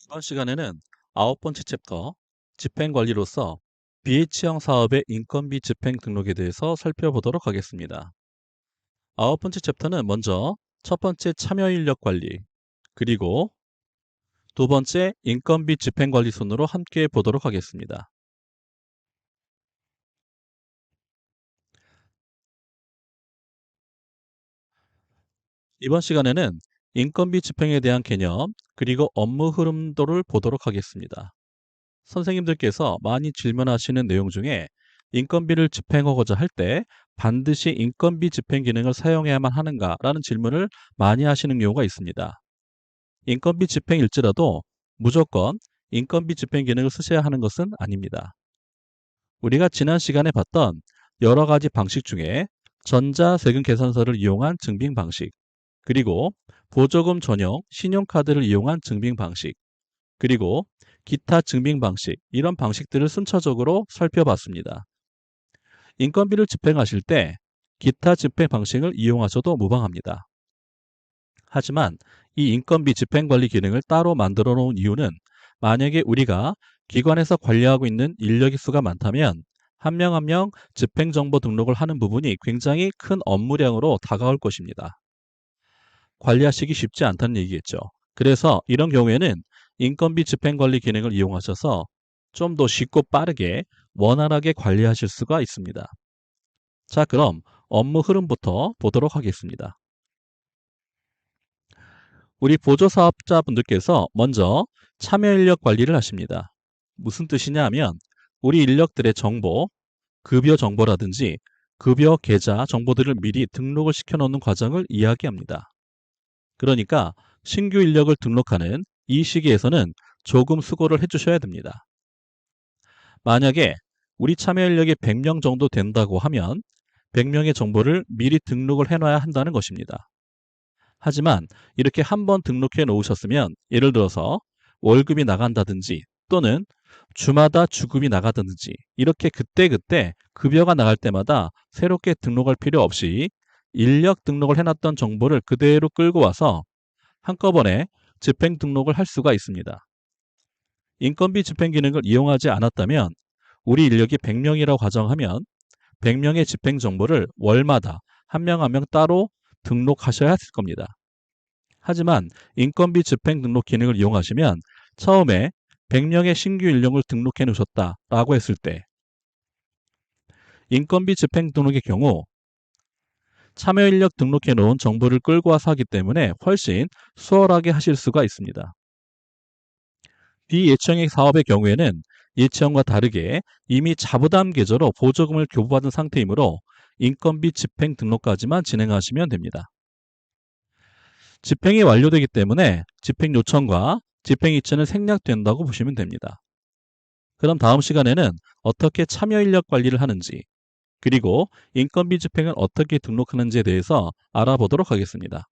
이번 시간에는 9번째 챕터 집행관리로서 BH형 사업의 인건비 집행 등록에 대해서 살펴보도록 하겠습니다. 9번째 챕터는 먼저 첫 번째 참여인력 관리, 그리고 두 번째 인건비 집행관리 순으로 함께 보도록 하겠습니다. 이번 시간에는 인건비 집행에 대한 개념, 그리고 업무 흐름도를 보도록 하겠습니다. 선생님들께서 많이 질문하시는 내용 중에 인건비를 집행하고자 할 때 반드시 인건비 집행 기능을 사용해야만 하는가라는 질문을 많이 하시는 경우가 있습니다. 인건비 집행일지라도 무조건 인건비 집행 기능을 쓰셔야 하는 것은 아닙니다. 우리가 지난 시간에 봤던 여러 가지 방식 중에 전자세금 계산서를 이용한 증빙 방식, 그리고 보조금 전용 신용카드를 이용한 증빙 방식, 그리고 기타 증빙 방식, 이런 방식들을 순차적으로 살펴봤습니다. 인건비를 집행하실 때 기타 집행 방식을 이용하셔도 무방합니다. 하지만 이 인건비 집행관리 기능을 따로 만들어 놓은 이유는 만약에 우리가 기관에서 관리하고 있는 인력의 수가 많다면 한 명 한 명 집행정보 등록을 하는 부분이 굉장히 큰 업무량으로 다가올 것입니다. 관리하시기 쉽지 않다는 얘기겠죠. 그래서 이런 경우에는 인건비 집행관리 기능을 이용하셔서 좀 더 쉽고 빠르게 원활하게 관리하실 수가 있습니다. 자, 그럼 업무 흐름부터 보도록 하겠습니다. 우리 보조사업자분들께서 먼저 참여 인력 관리를 하십니다. 무슨 뜻이냐 하면 우리 인력들의 정보, 급여 정보라든지 급여 계좌 정보들을 미리 등록을 시켜놓는 과정을 이야기합니다. 그러니까 신규 인력을 등록하는 이 시기에서는 조금 수고를 해주셔야 됩니다. 만약에 우리 참여 인력이 100명 정도 된다고 하면 100명의 정보를 미리 등록을 해놔야 한다는 것입니다. 하지만 이렇게 한번 등록해 놓으셨으면 예를 들어서 월급이 나간다든지 또는 주마다 주급이 나가든지 이렇게 그때그때 급여가 나갈 때마다 새롭게 등록할 필요 없이 인력 등록을 해놨던 정보를 그대로 끌고 와서 한꺼번에 집행 등록을 할 수가 있습니다. 인건비 집행 기능을 이용하지 않았다면 우리 인력이 100명이라고 가정하면 100명의 집행 정보를 월마다 한 명 한 명 따로 등록하셔야 했을 겁니다. 하지만 인건비 집행 등록 기능을 이용하시면 처음에 100명의 신규 인력을 등록해 놓으셨다라고 했을 때 인건비 집행 등록의 경우 참여 인력 등록해 놓은 정보를 끌고 와서 하기 때문에 훨씬 수월하게 하실 수가 있습니다. 비예치형의 사업의 경우에는 예치형과 다르게 이미 자부담 계좌로 보조금을 교부받은 상태이므로 인건비 집행 등록까지만 진행하시면 됩니다. 집행이 완료되기 때문에 집행 요청과 집행 이체는 생략된다고 보시면 됩니다. 그럼 다음 시간에는 어떻게 참여 인력 관리를 하는지, 그리고 인건비 집행을 어떻게 등록하는지에 대해서 알아보도록 하겠습니다.